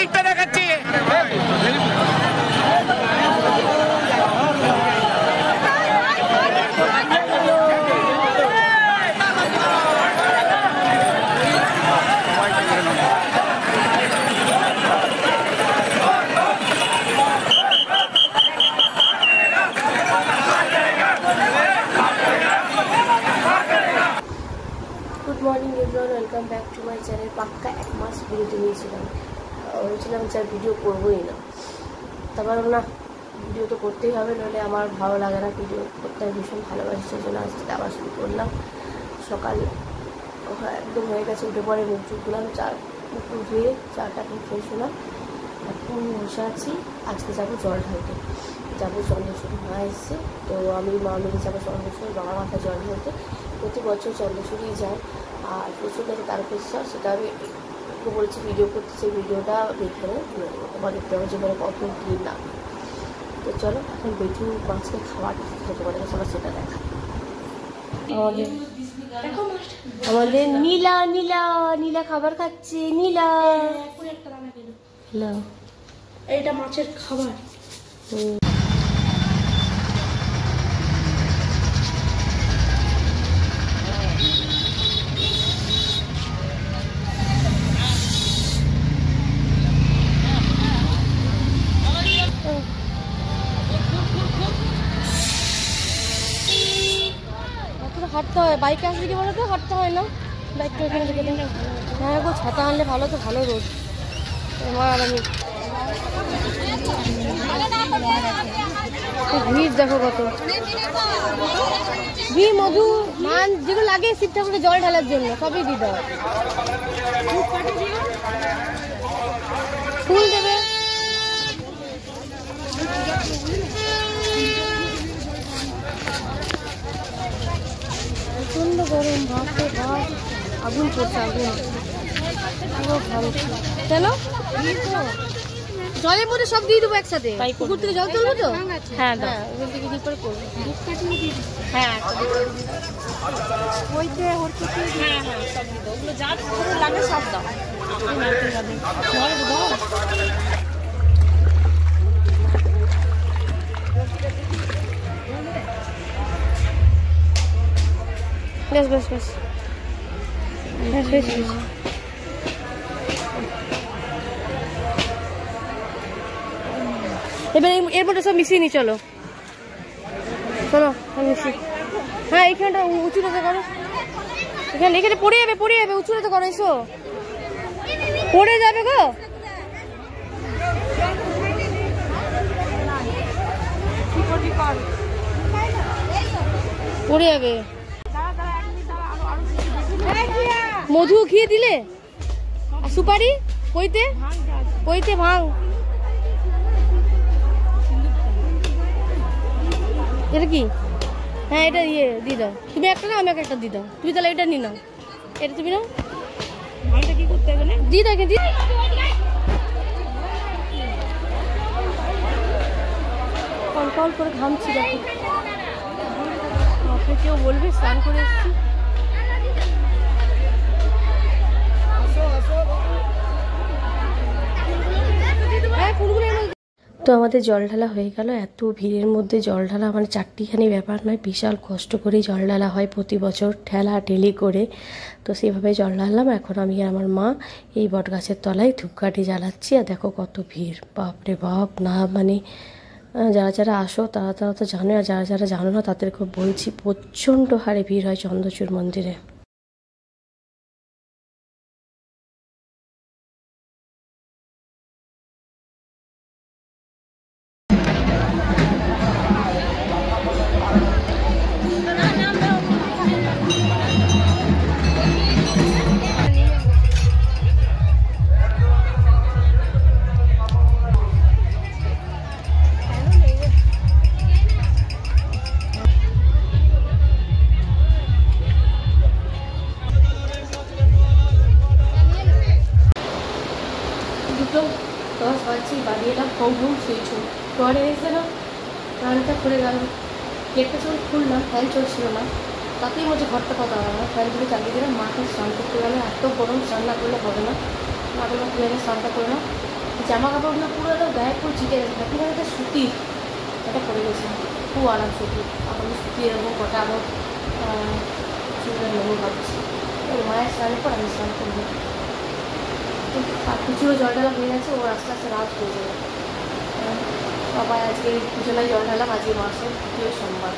দিকটা দেখাচ্ছি। Good morning everyone, welcome back to my channel. পাক্কা এক মাস ভিডিওতে নিয়েছিলাম, বলেছিলাম যে ভিডিও করবোই না, তারপর না ভিডিও তো করতেই হবে, নইলে আমার ভালো লাগে না। ভিডিও করতে ভীষণ ভালোবাসি, সেই জন্য আজকে আবার শুরু করলাম। সকাল একদম হয়ে গেছে, উঠে পরে মুখ চুখ ধুলাম, মুখ ধুয়ে চাটা খেয়ে ফ্রেশ হলাম। এখন বসে আছি। আজকে যাবো জল ঢালতে, যাবো চন্দ্রচূড়ি। মা এসছে, তো আমি মা মিলে যাবো চন্দ্রচূড়ি। বাবার মাথায় জল ঢালতে প্রতি বছর চন্দ্রচূড়ি যায়, আর প্রচুর কাছে তারকেশ্বর, সেটা আমি একটু বলছি ভিডিও করতে, সেই ভিডিওটা দেখে তোমার দেখতে হবে যে মানে কত ভিড় না। তো চলো এখন বেটু মাছকে খাবার তোমাদের কাছে আমার সেটা দেখা। আমাদের নীলা নীলা নীলা খাবার খাচ্ছে। নীলা এইটা মাছের খাবার। হাঁটতে হয়, বাইকে আসলে কি বলো তো, হাঁটতে হয় না, বাইকটা ওখানে থেকে দিন। হ্যাঁ গো, ছাতা আনলে ভালো, তো ভালো রোদ। আর আমি ভিড় দেখো কত ঘি, মধু, মান যেগুলো লাগে শিব ঠাকুরের জল ঢালার জন্য সবই দিতে হয়। ফুল দেবে, প্রচন্ড গরম, ভাবতে ভাব, আগুন পড়ছে, আগুন কেন? জলের মধ্যে সব দিয়ে দেবো একসাথে, পুকুর থেকে জল তুলবো তো। হ্যাঁ হ্যাঁ, ওখান থেকে কি করে করবো? হ্যাঁ ওইতে হরকুটি, হ্যাঁ হ্যাঁ সব দিয়ে দাও, ওগুলো যা লাগে সব দাও। বেশ বেশ বেশ বেশ বেশ। এবার এর মধ্যে সব মিশিয়ে নি, চলো শোনো মিশি। হ্যাঁ এইখানটা উঁচুটাতে করো, এখানে এখানে পড়ে যাবে, পড়ে যাবে, উঁচুটাতে করো, এসো পড়ে যাবে গো। পড়ে যাবে। মধু খেয়ে দিলে, আর সুপারি কইতে কইতে ভাঙ। এটা কি? হ্যাঁ এটা ইয়ে দিয়ে দাও, তুমি একটা না, আমি একটা দিয়ে দাও। তুমি তাহলে এটা নিয়ে নাও, এটা তুমি নাও। ভাঙটা কি করতে হবে? দিয়ে দাও, দিয়ে কল করে ঘামছি দেখো। আপনি কেউ বলবে স্নান করে এসছি। তো আমাদের জল ঢালা হয়ে গেল। এত ভিড়ের মধ্যে জল ঢালা মানে চারটিখানি ব্যাপার নয়, বিশাল কষ্ট করেই জল ঢালা হয় প্রতি বছর, ঠেলা ঠেলি করে। তো সেভাবে জল ঢাললাম। এখন আমি আর আমার মা এই বট গাছের তলায় ধূপকাঠি জ্বালাচ্ছি, আর দেখো কত ভিড়, বাপরে বাপ। না মানে যারা যারা আসো তারা তারা তো জানো, আর যারা যারা জানো না তাদেরকে বলছি, প্রচণ্ড হারে ভিড় হয় চন্দ্রচূড় মন্দিরে। বাজছি, বাড়ি এলাম, হোম শুয়েছি। পরে এসে না ফ্যানটা খুলে গেল, গেটটা যখন খুললাম ফ্যান চলছিল না, তাতেই মধ্যে ঘরটা কথা হয় না। ফ্যান থেকে চালিয়ে দিলাম, মাকে স্নান করতে গেলে এত গরম, স্নান না করলে হবে না, মাকে খুলে স্নানটা করে না। জামা কাপড়গুলো পুরো একদম গায়ে পুরো চিটে গেছে, নাকি মানে একটা সুতির এটা পরে গেছে, খুব আরাম সুতির। এখন সুতি এরকম কটা আরও সুন্দর নেবো ভাবছি। মায়ের স্নানের পর আমি স্নান করবো। আর প্রচুরও জল ঢালা হয়ে গেছে, ওর আস্তে আস্তে রাত হয়ে যাবে। বাবা আজকে পুজোলায় জল ঢালাম, আজকে মাসের 2য় সোমবার।